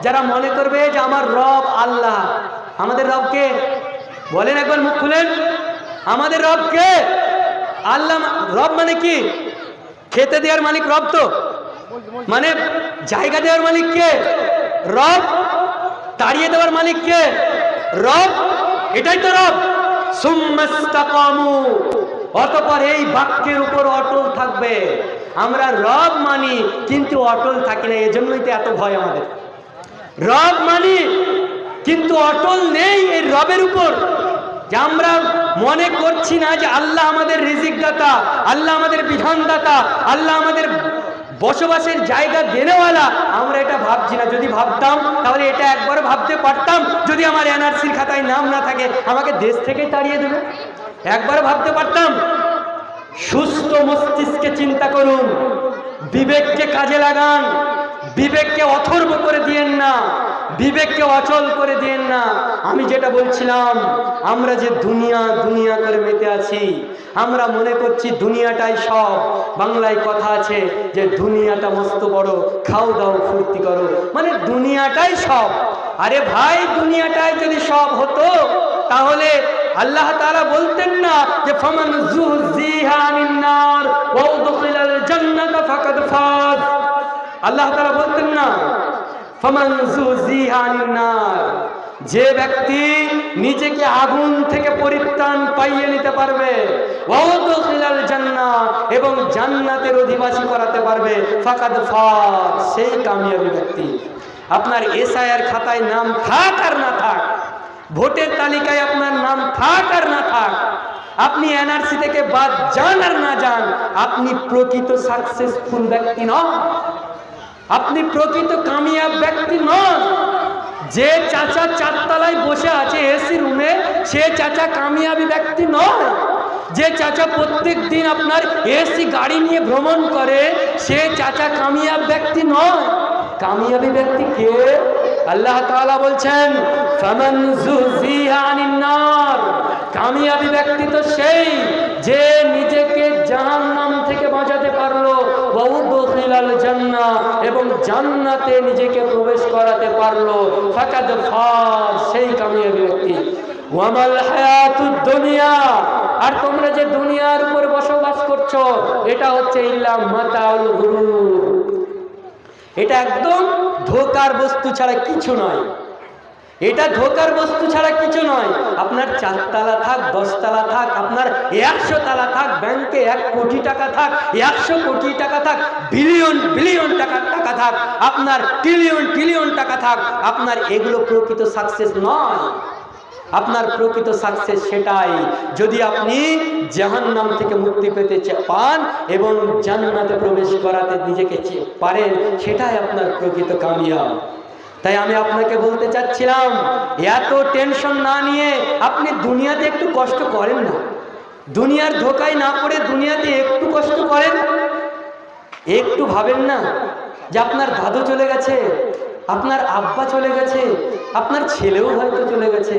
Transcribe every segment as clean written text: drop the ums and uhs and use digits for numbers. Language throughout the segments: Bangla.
যারা মনে করবে যে আমার রব আল্লাহ। আমাদের রবকে বলেন, একবার মুখ খুলেন, আমাদের রবকে? আল্লাহ। রব মানে কি? খেতে দেওয়ার মালিক রব তো, মানে জায়গা দেওয়ার মালিক কে? রব। তাড়িয়ে দেওয়ার মালিক কে? রব। এটাই তো রব। সুম্মাস্তাকামু, অতঃপর এই বাক্যের উপর অটল থাকবে। আমরা রব মানি কিন্তু অটল থাকি না, এজন্যই তো এত ভয় আমাদের। রব মানি কিন্তু অটল নেই এই রবের উপর, যে আমরা মনে করছি না যে আল্লাহ আমাদের রিজিক দাতা, আল্লাহ আমাদের বিধান দাতা, আল্লাহ আমাদের বসবাসের জায়গা দেনেওয়ালা। আমরা এটা ভাবছি না। যদি ভাবতাম তাহলে এটা একবারও ভাবতে পারতাম, যদি আমার এনআরসির খাতায় নাম না থাকে আমাকে দেশ থেকে তাড়িয়ে দেবে, একবারও ভাবতে পারতাম। সুস্থ মস্তিষ্কে চিন্তা করুন, বিবেককে কাজে লাগান, বিবেককে অথর্ব করে দিয়েন না, বিবেককে অচল করে দিয়েন না। আমি যেটা বলছিলাম, আমরা যে দুনিয়া দুনিয়া করে মেতে আছি, আমরা মনে করছি দুনিয়াটাই সব। বাংলায় কথা আছে যে দুনিয়াটা মস্ত বড়, খাও দাও ফুর্তি করো, মানে দুনিয়াটাই সব। আরে ভাই, দুনিয়াটাই যদি সব হতো তাহলে আল্লাহ তাআলা বলতেন না যে ফামান যুহজিহা আনিন নার ওয়া উদখিলাল জান্নাতা ফাকাদ ফাজ? আল্লাহ তাআলা বলতেন না ফামান যুহজিহা আনিন নার, যে ব্যক্তি নিজেকে আগুন থেকে পরিত্রাণ পাইয়ে নিতে পারবে, ওয়া উদখিলাল জান্নাহ, এবং জান্নাতের অধিবাসী করাতে পারবে, ফাকাদ ফাজ, সেই কামিয়াবি ব্যক্তি। আপনার এসআইআর খাতায় নাম থাক আর না থাক, ভোটের তালিকায় আপনার নাম থাক আর না থাক, আপনি এনআরসি থেকে বাদ যান আর না যান, আপনি প্রকৃত সাকসেসফুল ব্যক্তি নন, আপনি প্রকৃত কামিয়াব ব্যক্তি নন। যে চাচা চারতলায় বসে আছে এসি রুমে, সে চাচা কামিয়াবি ব্যক্তি নয়। যে চাচা প্রত্যেক দিন আপনার এসি গাড়ি নিয়ে ভ্রমণ করে, সে চাচা কামিয়াব ব্যক্তি নয়। কামিয়াবি ব্যক্তি কে? আল্লাহ তাআলা বলছেন ফামান যুহজিহা আনিন নার, কামিয়াবি ব্যক্তি তো সেই যে নিজেকে জাহান্নাম থেকে বাঁচাতে পারলো, ওয়া উদখিলাল জান্নাহ, এবং জান্নাতে নিজেকে প্রবেশ করাতে পারলো, ফাকাদ ফাজ, সেই কামিয়াবি ব্যক্তি। ওয়ামাল হায়াতুদ দুনিয়া, আর তোমরা যে দুনিয়ার উপর বসবাস করছো, এটা হচ্ছে ইল্লা মাতাউল গুরুর, এটা একদম ধোকার বস্তু ছাড়া কিছু নয়। এটা ধোকার বস্তু ছাড়া কিছু নয়। আপনার 4 তলা থাক, 10 তলা থাক, আপনার 100 তলা থাক, ব্যাংকে 1 কোটি টাকা থাক, 100 কোটি টাকা থাক, বিলিয়ন বিলিয়ন টাকা থাক, আপনার ট্রিলিয়ন ট্রিলিয়ন টাকা থাক, আপনার এগুলো প্রকৃত সাকসেস নয়। আপনার প্রকৃত সাকসেস সেটাই যদি আপনি জাহান্নাম থেকে মুক্তি পেতে পান এবং জান্নাতে প্রবেশ করাতে নিজেকে পারেন, সেটাই আপনার প্রকৃত কামিয়াব। তাই আমি আপনাকে বলতে চাচ্ছিলাম, এত টেনশন না নিয়ে আপনি দুনিয়াতে একটু কষ্ট করেন না, দুনিয়ার ধোকায় না পড়ে দুনিয়াতে একটু কষ্ট করেন। একটু ভাবেন না যে আপনার দাদু চলে গেছে, আপনার আব্বা চলে গেছে, আপনার ছেলেও হয়তো চলে গেছে।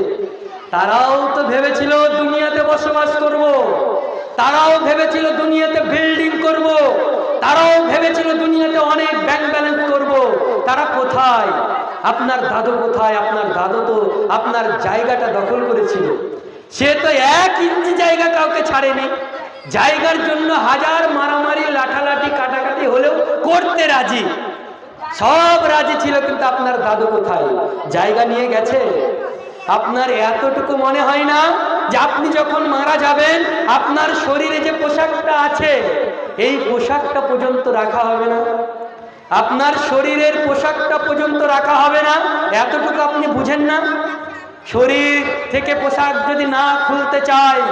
তারাও তো ভেবেছিল দুনিয়াতে বসবাস করব, তারাও ভেবেছিল দুনিয়াতে বিল্ডিং করব, তারাও ভেবেছিল দুনিয়াতে অনেক ব্যাংক ব্যালেন্স করব। তারা কোথায়? আপনার দাদু কোথায়? আপনার দাদু তো আপনার জায়গাটা দখল করেছিল, সে তো 1 ইঞ্চি জায়গা কাউকে ছাড়েনি। জায়গার জন্য হাজার মারামারি লাঠালাঠি কাটাকাটি হলেও করতে রাজি, সব রাজি ছিল। কিন্তু আপনার দাদু কোথায়? জায়গা নিয়ে গেছে। আপনার এতটুকু মনে হয় না যে আপনি যখন মারা যাবেন আপনার শরীরে যে পোশাকটা আছে, এই পোশাকটা পর্যন্ত রাখা হবে না? আপনার শরীরের পোশাকটা পর্যন্ত রাখা হবে না? এতটুকু আপনি বুঝেন না? শরীর থেকে পোশাক যদি না খুলতে চায়,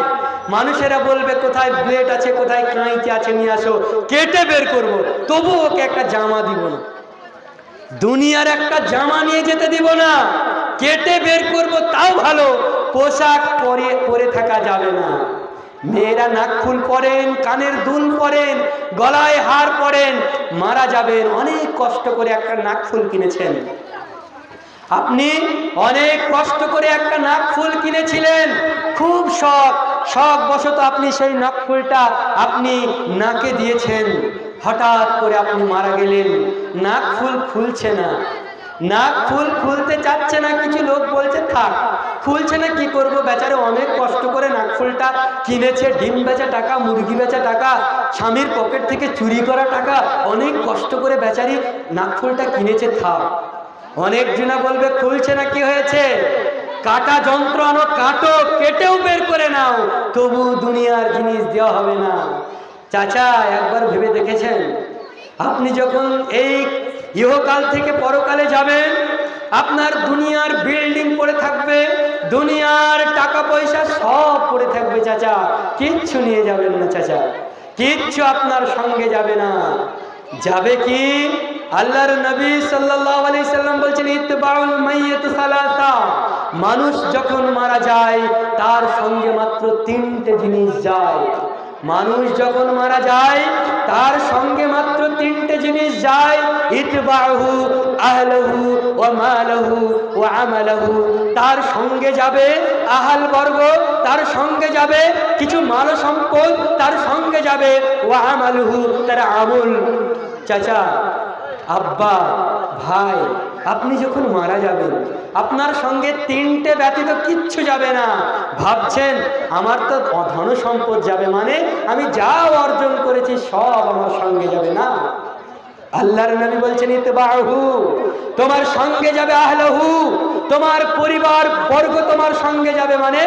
মানুষেরা বলবে কোথায় ব্লেড আছে, কোথায় কাঁইচি আছে, নিয়ে আসো, কেটে বের করব, তবু ওকে একটা জামা দিব না, দুনিয়ার একটা জামা নিয়ে যেতে দিব না, কেটে বের করব, তাও ভালো, পোশাক পরে থাকা যাবে না। মেয়েরা নাকফুল পরেন, কানের দুল পরেন, গলায় হার পরেন, মারা যাবেন, অনেক কষ্ট করে একটা নাকফুল কিনেছেন, আপনি অনেক কষ্ট করে একটা নাকফুল কিনেছিলেন, খুব শখ বশত আপনি সেই নাকফুলটা আপনি নাকে দিয়েছেন, হঠাৎ করে আপনি মারা গেলেন, নাকফুল খুলছে না, নাক খুলতে চাচ্ছে না, কিছু লোক বলছে থাক, খুলছে না, কি করব, বেচারে অনেক কষ্ট করে নাক ফুলটা কিনেছে, ডিম বেচা টাকা, মুরগি বেচা টাকা, স্বামীর পকেট থেকে চুরি করা টাকা, অনেক কষ্ট করে বেচারি নাক ফুলটা কিনেছে, থাক। অনেক জনা বলবে খুলছে না, কি হয়েছে, কাটা যন্ত্র আনো, কাটো, কেটেও বের করে নাও, তবু দুনিয়ার জিনিস দেওয়া হবে না। চাচা একবার ভেবে দেখেছেন, আপনি যখন এই ইহকাল থেকে পরকালে যাবেন, আপনার দুনিয়ার বিল্ডিং পড়ে থাকবে, দুনিয়ার টাকা পয়সা সব পড়ে থাকবে চাচা, কিচ্ছু নিয়ে যাবেন না চাচা, কিচ্ছু আপনার সঙ্গে যাবে না। যাবে কি, আল্লাহর নবী সাল্লাল্লাহু আলাইহি সাল্লাম বলছেন ইত্তিবাউল মাইয়িত সালাসা, মানুষ যখন মারা যায় তার সঙ্গে মাত্র তিনটে জিনিস যায়। মানুষ যখন মারা যায় তার সঙ্গে মাত্র তিনটে জিনিস যায়, ইতবাহু আহলহু ওয়া মালহু ওয়া আমালহু, তার সঙ্গে যাবে আহাল বর্গ, তার সঙ্গে যাবে কিছু মাল সম্পদ, তার সঙ্গে যাবে ওয়া আমালহু, তার আমল। চাচা, আব্বা, ভাই, আপনি যখন মারা যাবেন আপনার সঙ্গে তিনটে ব্যতীত কিচ্ছু যাবে না। ভাবছেন আমার তো ধন সম্পদ যাবে, মানে আমি যা অর্জন করেছি সব আমার সঙ্গে যাবে, না। আল্লাহর নবী বলছেন ইতবাহু, তোমার সঙ্গে যাবে আহলহু, তোমার পরিবার বর্গ তোমার সঙ্গে যাবে, মানে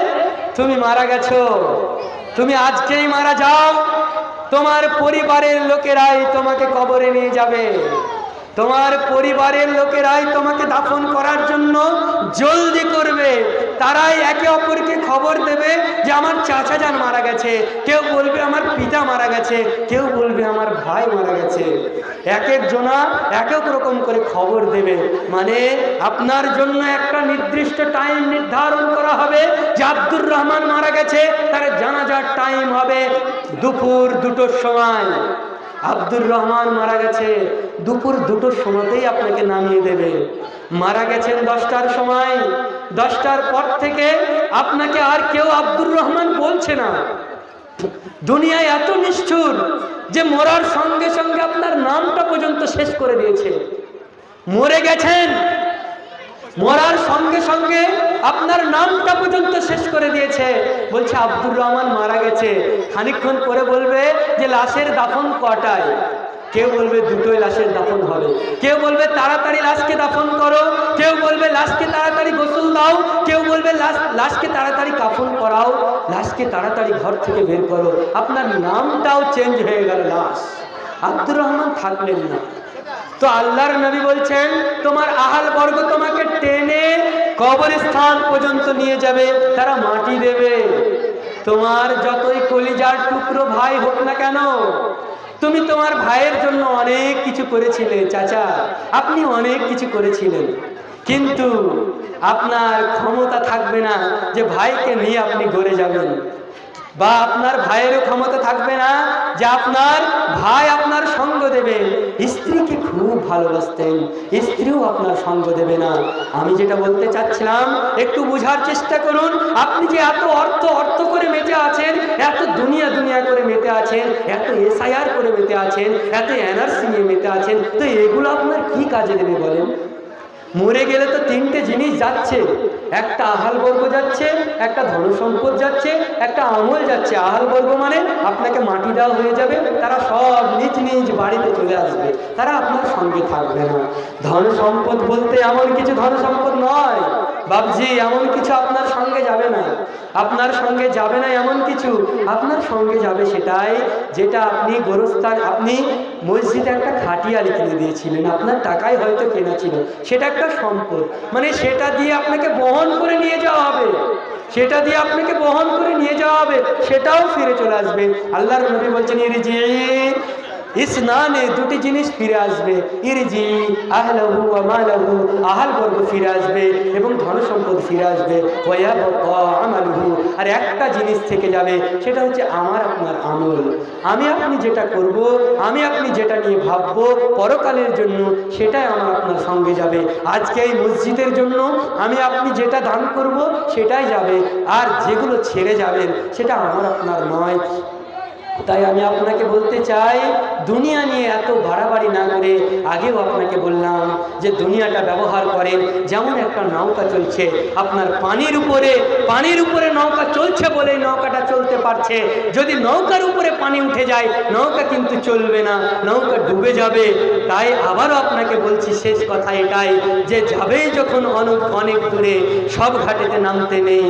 তুমি মারা গেছো, তুমি আজকেই মারা যাও, তোমার পরিবারের লোকেরাই তোমাকে কবরে নিয়ে যাবে, তোমার পরিবারের লোকেরাই তোমাকে দাফন করার জন্য জলদি করবে, তারাই একে অপরকে খবর দেবে যে আমার চাচা যান মারা গেছে, কেউ বলবে আমার পিতা মারা গেছে, কেউ বলবে আমার ভাই মারা গেছে, এক এক জনা এক এক রকম করে খবর দেবে। মানে আপনার জন্য একটা নির্দিষ্ট টাইম নির্ধারণ করা হবে যে আব্দুর রহমান মারা গেছে, তার জানাজার টাইম হবে দুপুর 2টোর সময়। আব্দুর রহমান মারা গেছে, দুপুর 2টোর সময়তেই আপনাকে নামিয়ে দেবে। মারা গেছেন 10টার সময়, 10টার পর থেকে আপনাকে আর কেউ আব্দুর রহমান বলছে না। দুনিয়ায় এত নিষ্ঠুর যে মরার সঙ্গে সঙ্গে আপনার নামটা পর্যন্ত শেষ করে দিয়েছে। মরে গেছেন, মরার সঙ্গে সঙ্গে আপনার নামটা পর্যন্ত শেষ করে দিয়েছে, বলছে আব্দুর রহমান মারা গেছে। খানিকক্ষণ পরে বলবে যে লাশের দাফন কটায়, কেউ বলবে 2টোয় লাশের দাফন হবে, কেউ বলবে তাড়াতাড়ি লাশকে দাফন করো, কেউ বলবে লাশকে তাড়াতাড়ি গোসল দাও, কেউ বলবে লাশকে তাড়াতাড়ি কাফন করাও, লাশকে তাড়াতাড়ি ঘর থেকে বের করো। আপনার নামটাও চেঞ্জ হয়ে গেল, লাশ আব্দুর রহমান থাকলেন না। তো আল্লাহর নবী বলছেন তোমার আহাল বর্গ তোমাকে টেনে কবরস্থান পর্যন্ত নিয়ে যাবে, তারা মাটি দেবে। তোমার যতই কলিজার টুকরো ভাই হোক না কেন, তুমি তোমার ভাইয়ের জন্য অনেক কিছু করেছিলে চাচা, আপনি অনেক কিছু করেছিলেন, কিন্তু আপনার ক্ষমতা থাকবে না যে ভাইকে নিয়ে আপনি গড়ে যাবেন, বা আপনার ভাইয়েরও ক্ষমতা থাকবে না যে আপনার ভাই আপনার সঙ্গ দেবে। স্ত্রীকে খুব ভালোবাসতেন, স্ত্রীও আপনার সঙ্গ দেবে না। আমি যেটা বলতে চাচ্ছিলাম একটু বোঝার চেষ্টা করুন। আপনি যে এত অর্থ করে মেতে আছেন, এত দুনিয়া করে মেতে আছেন, এত SIR করে মেতে আছেন, এত NRC নিয়ে মেতে আছেন, তো এগুলো আপনার কি কাজে দেবে বলেন? মরে গেলে তো তিনটে জিনিস যাচ্ছে, একটা আহাল বর্গ যাচ্ছে, একটা ধনসম্পদ যাচ্ছে, একটা আমল যাচ্ছে। আহাল বর্গ মানে আপনাকে মাটি দেওয়া হয়ে যাবে, তারা সব নিজ নিজ বাড়িতে চলে আসবে, তারা আপনার সঙ্গে থাকবে না। ধন সম্পদ বলতে এমন কিছু ধন সম্পদ নয় বাবজি, এমন কিছু আপনার সঙ্গে যাবে না, আপনার সঙ্গে যাবে না এমন কিছু, আপনার সঙ্গে যাবে সেটাই যেটা আপনি গোরস্থান, আপনি মসজিদে একটা খাটিয়ালি কিনে দিয়েছিলেন, আপনার টাকায় হয়তো কেনা ছিল, সেটা একটা সম্পদ, মানে সেটা দিয়ে আপনাকে বহন করে নিয়ে যাওয়া হবে, সেটা দিয়ে আপনাকে বহন করে নিয়ে যাওয়া হবে, সেটাও ফিরে চলে আসবে। আল্লাহর নবী বলছেন ইরজি ইসনানে, দুটি জিনিস ফিরে আসবে, ইরজি আহলহু ওয়া মালহু, আহাল বর্গ ফিরে আসবে এবং ধন সম্পদ ফিরে আসবে, ওয়ায়াবকা আমালহু, আর একটা জিনিস থেকে যাবে, সেটা হচ্ছে আমার আপনার আমল। আমি আপনি যেটা করব, আমি আপনি যেটা নিয়ে ভাববো পরকালের জন্য, সেটাই আমার আপনার সঙ্গে যাবে। আজকে এই মসজিদের জন্য আমি আপনি যেটা দান করব সেটাই যাবে, আর যেগুলো ছেড়ে যাবেন সেটা আমার আপনার নয়। তাই আমি আপনাকে বলতে চাই, দুনিয়া নিয়ে এত বাড়াবাড়ি না করে, আগেও আপনাকে বললাম যে দুনিয়াটা ব্যবহার করেন যেমন একটা নৌকা চলছে, আপনার পানির উপরে নৌকা চলছে বলেই নৌকাটা চলতে পারছে। যদি নৌকার উপরে পানি উঠে যায়, নৌকা কিন্তু চলবে না, নৌকা ডুবে যাবে। তাই আবারও আপনাকে বলছি, শেষ কথা এটাই যে যাবেই যখন অনেক দূরে, সব ঘাটেতে নামতে নেই।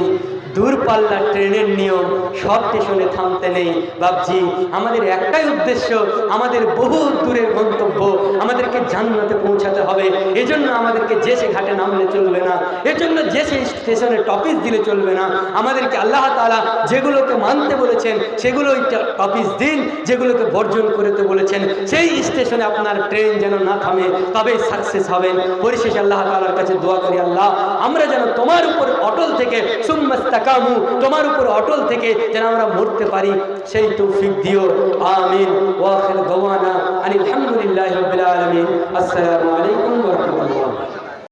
দূরপাল্লার ট্রেনের নিয়ম, সব স্টেশনে থামতে নেই। বাবজি, আমাদের একটাই উদ্দেশ্য, আমাদের বহু দূরের গন্তব্য, আমাদেরকে জান্নাতে পৌঁছাতে হবে। এজন্য আমাদেরকে যে সে ঘাটে নামলে চলবে না, এজন্য যে সে স্টেশনে টপিস দিলে চলবে না। আমাদেরকে আল্লাহ তাআলা যেগুলোকে মানতে বলেছেন সেগুলোই টপিস দিন, যেগুলোকে বর্জন করতে বলেছেন সেই স্টেশনে আপনার ট্রেন যেন না থামে, তবেই সাকসেস হবেন। পরিশেষে আল্লাহ তাআলার কাছে দোয়া করি, আল্লাহ আমরা যেন তোমার উপর অটল থেকে, সুম্মাস্তাকামু, তোমার উপর অটল থেকে যেন আমরা মরতে পারি, সেই তৌফিক দিও। আমিন। ওয়া আখিরু দাওয়ানা আনিল হামদুলিল্লাহি রাব্বিল আলামিন। আসসালামু আলাইকুম ওয়া রাহমাতুল্লাহ।